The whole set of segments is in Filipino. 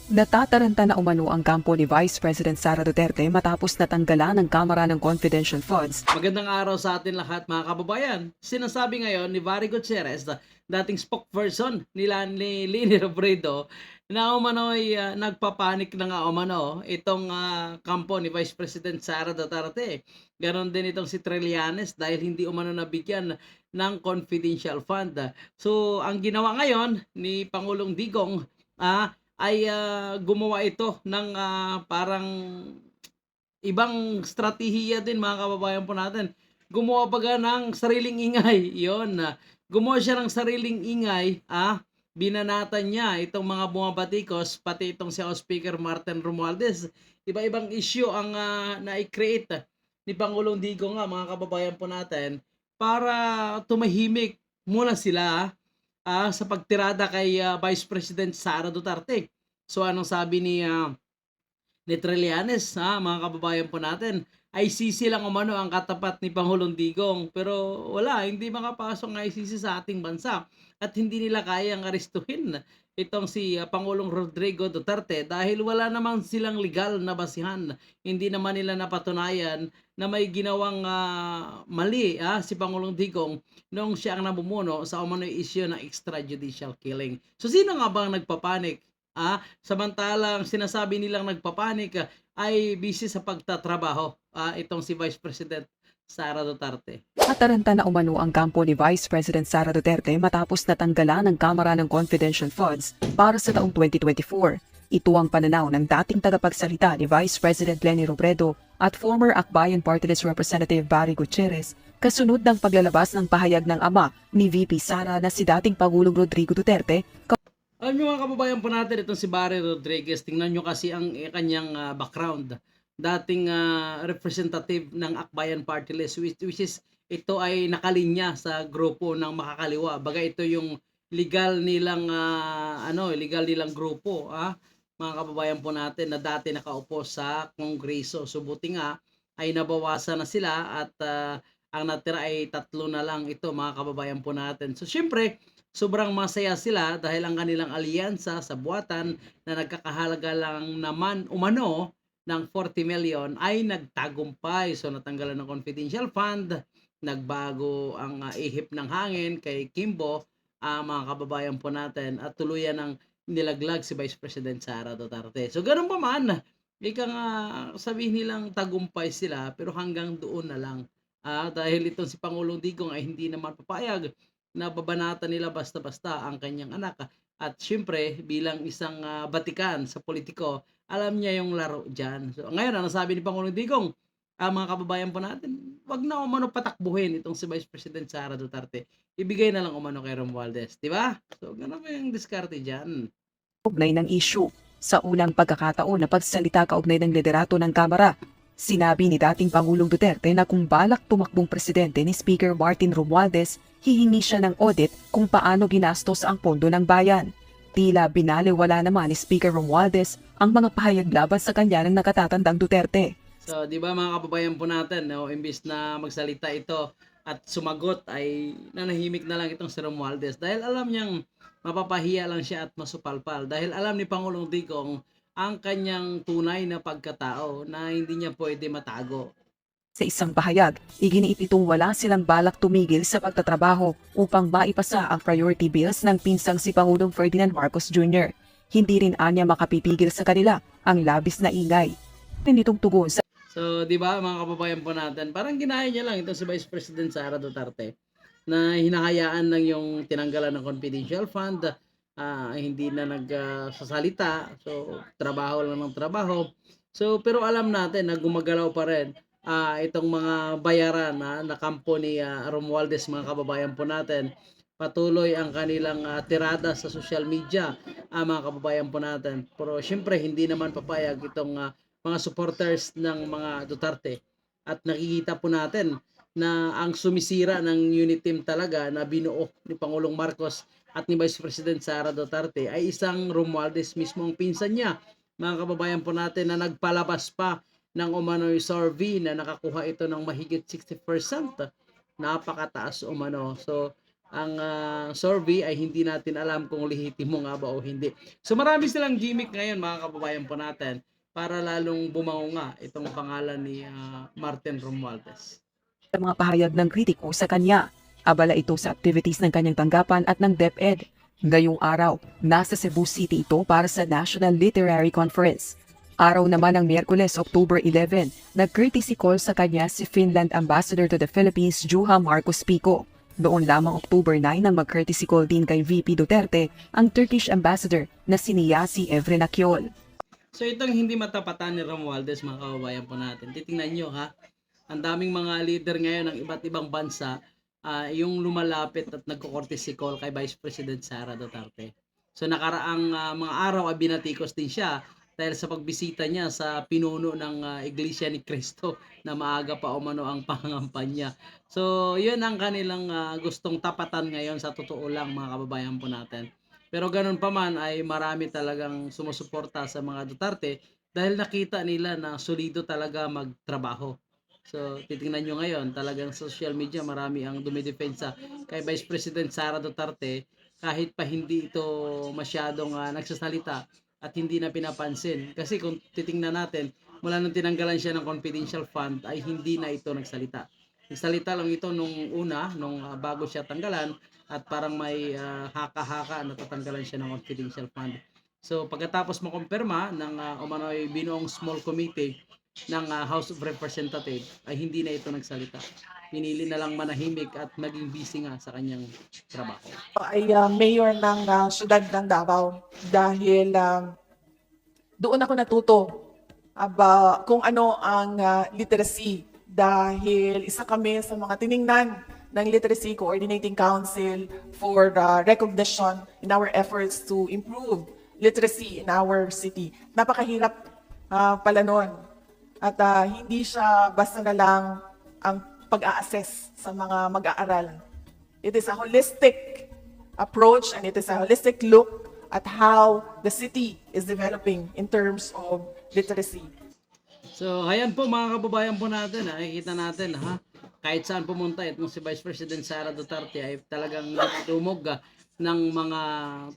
Natataranta na umano ang kampo ni Vice President Sara Duterte matapos natanggalan ng Kamara ng Confidential Funds. Magandang araw sa atin lahat mga kababayan. Sinasabi ngayon ni Barry Gutierrez, dating spokesperson ni Lini Robredo, na umano'y nagpapanik na nga umano itong kampo ni Vice President Sara Duterte. Ganon din itong si Trillanes dahil hindi umano nabigyan ng confidential fund. So ang ginawa ngayon ni Pangulong Digong ay gumawa ito ng parang ibang strategiya din mga kababayan po natin. Gumawa pa ng sariling ingay. Yon. Gumawa siya ng sariling ingay. Binanatan niya itong mga bumabatikos, pati itong si House Speaker Martin Romualdez. Iba-ibang issue ang na-create ni Pangulong Digong mga kababayan po natin para tumahimik muna sila sa pagtirada kay Vice President Sara Duterte. So anong sabi ni Trillanes, mga kababayan po natin, ICC lang umano ang katapat ni Pangulong Digong, pero wala, hindi makapasok ng ICC sa ating bansa at hindi nila kayang arestuhin itong si Pangulong Rodrigo Duterte dahil wala naman silang legal na basihan. Hindi naman nila napatunayan na may ginawang mali si Pangulong Digong noong siya ang namumuno sa umano'y issue ng extrajudicial killing. So sino nga bang nagpapanik? Samantalang sinasabi nilang nagpapanik ay busy sa pagtatrabaho itong si Vice President Sara Duterte. Nataranta na umano ang kampo ni Vice President Sara Duterte matapos natanggalan ng Kamara ng Confidential Funds para sa taong 2024. Ito ang pananaw ng dating tagapagsalita ni Vice President Leni Robredo at former Akbayan Party List Representative Barry Gutierrez kasunod ng paglalabas ng pahayag ng ama ni VP Sara na si dating Pangulong Rodrigo Duterte. Alam niyo mga kababayan po natin, itong si Barry Rodriguez, tingnan nyo kasi ang kanyang background. Dating representative ng Akbayan Party List, which is ito ay nakalinya sa grupo ng makakaliwa. Baga ito yung legal nilang grupo, mga kababayan po natin na dati nakaupo sa Kongreso. So buti nga ay nabawasan na sila at ang natira ay 3 na lang ito mga kababayan po natin. So syempre, sobrang masaya sila dahil ang kanilang alyansa sa buwatan na nagkakahalaga lang naman umano ng 40 million ay nagtagumpay. So natanggalan ng confidential fund, nagbago ang ihip ng hangin kay Kimbo, mga kababayan po natin, at tuluyan ng nilaglag si Vice President Sara Duterte. So ganun pa man, ika nga sabihin nilang tagumpay sila pero hanggang doon na lang. Dahil itong si Pangulong Digong ay hindi naman papayag na babanatan nila basta-basta ang kanyang anak. At syempre, bilang isang batikan sa politiko, alam niya yung laro dyan. So ngayon, ano sabi ni Pangulong Digong? Mga kababayan po natin, wag na umano patakbuhin itong si Vice President Sara Duterte. Ibigay na lang umano kay Romualdez. Di ba? So, ganun ba yung diskarte dyan? Kaugnay ng issue. Sa unang pagkakataon na pagsalita kaugnay ng liderato ng Kamara, sinabi ni dating Pangulong Duterte na kung balak tumakbong presidente ni Speaker Martin Romualdez, hihingi siya ng audit kung paano ginastos ang pondo ng bayan. Tila binaliwala naman ni Speaker Romualdez ang mga pahayag laban sa kanya ng nakatatandang Duterte. So, di ba mga kababayan po natin, imbis na magsalita ito at sumagot ay nanahimik na lang itong si Romualdez dahil alam niyang mapapahiya lang siya at masupalpal dahil alam ni Pangulong Digong ang kanyang tunay na pagkatao na hindi niya pwede matago. Sa isang pahayag, iginiit itong wala silang balak tumigil sa pagtatrabaho upang maipasa ang priority bills ng pinsang si Pangulong Ferdinand Marcos Jr. Hindi rin anya makapipigil sa kanila ang labis na ingay. Nitong tugon sa So, di ba mga kababayan po natin, parang ginaya niya lang ito si Vice President Sara Duterte na hinahayaan lang yung tinanggalan ng confidential fund, hindi na nagsasalita, so trabaho lang ng trabaho. So, pero alam natin na gumagalaw pa rin itong mga bayaran na kampo ni Romualdez, mga kababayan po natin. Patuloy ang kanilang tirada sa social media, mga kababayan po natin. Pero syempre, hindi naman papayag itong mga supporters ng mga Duterte. At nakikita po natin na ang sumisira ng unit team talaga na binuo ni Pangulong Marcos at ni Vice President Sara Duterte ay isang Romualdez mismo ang pinsan niya. Mga kababayan po natin na nagpalabas pa ng umano'y survey na nakakuha ito ng mahigit 60%. Napakataas umano. So, survey ay hindi natin alam kung lehitimo nga ba o hindi. So marami silang gimmick ngayon mga kababayan po natin para lalong bumango nga itong pangalan ni Martin Romualdez. Sa mga pahayag ng kritiko sa kanya, abala ito sa activities ng kanyang tanggapan at ng DepEd. Ngayong araw, nasa Cebu City ito para sa National Literary Conference. Araw naman ng Miyerkules, October 11, nag-courtesy call sa kanya si Finland Ambassador to the Philippines, Juha Marcos Pico. Doon lamang October 9 nang mag-courtesy call din kay VP Duterte ang Turkish Ambassador na si Niyazi Evrenakyol. So itong hindi matapatan ni Romualdez mga kababayan po natin. Titingnan nyo ha, ang daming mga leader ngayon ng iba't ibang bansa yung lumalapit at nagko-courtesy call kay Vice President Sara Duterte. So nakaraang mga araw ay binatikos din siya dahil sa pagbisita niya sa pinuno ng Iglesia ni Cristo na maaga pa umano ang pangangampanya. So yun ang kanilang gustong tapatan ngayon sa totoo lang mga kababayan po natin. Pero ganun pa man ay marami talagang sumusuporta sa mga Duterte dahil nakita nila na solido talaga magtrabaho. So, titingnan nyo ngayon, talagang social media, marami ang dumidepensa kay Vice President Sara Duterte kahit pa hindi ito masyadong nagsasalita at hindi na pinapansin. Kasi kung titingnan natin, mula nung tinanggalan siya ng confidential fund ay hindi na ito nagsalita. Nagsalita lang ito nung una, nung bago siya tanggalan at parang may haka-haka na tatanggalan siya ng confidential fund. So pagkatapos makumpirma ng umano'y binuong small committee ng House of Representatives ay hindi na ito nagsalita. Pinili na lang manahimik at maging busy nga sa kanyang trabaho. Ay mayor ng siyudad ng Davao dahil doon ako natuto kung ano ang literacy dahil isa kami sa mga tiningnan ng Literacy Coordinating Council for recognition in our efforts to improve literacy in our city. Napakahirap pala nun. At hindi siya basta na lang ang pag-a-assess sa mga mag-aaral. It is a holistic approach and it is a holistic look at how the city is developing in terms of literacy. So, ayan po mga kababayan po natin, nakikita natin kahit saan pumunta itong si Vice President Sara Duterte ay talagang dumog ng mga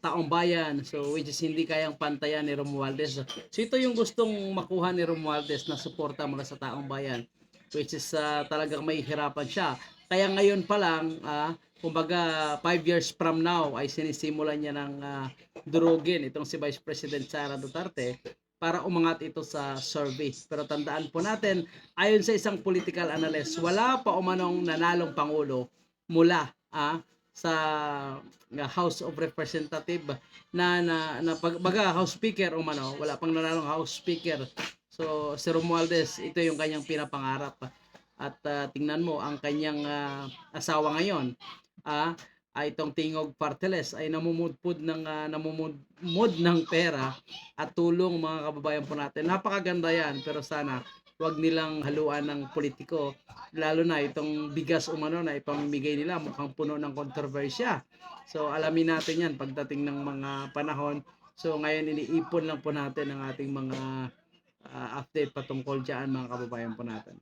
taong bayan. So, which is hindi kayang pantayan ni Romualdez. So, ito yung gustong makuha ni Romualdez na suporta mula sa taong bayan. Which is talagang may hirapan siya. Kaya ngayon pa lang, kumbaga 5 years from now ay sinisimulan niya ng durugin itong si Vice President Sara Duterte para umangat ito sa survey. Pero tandaan po natin, ayon sa isang political analyst, wala pa umanong nanalong Pangulo mula sa House of Representative na baga House Speaker umano, wala pang nanalong House Speaker. So si Romualdez, ito yung kanyang pinapangarap. At tingnan mo ang kanyang asawa ngayon, itong Tingog Parteles ay namumudpud ng pera at tulong mga kababayan po natin. Napakaganda yan, pero sana wag nilang haluan ng politiko, lalo na itong bigas umano na ipamimigay nila mukhang puno ng kontrobersya. So alamin natin yan pagdating ng mga panahon. So ngayon iniipon lang po natin ang ating mga update patungkol dyan mga kababayan po natin.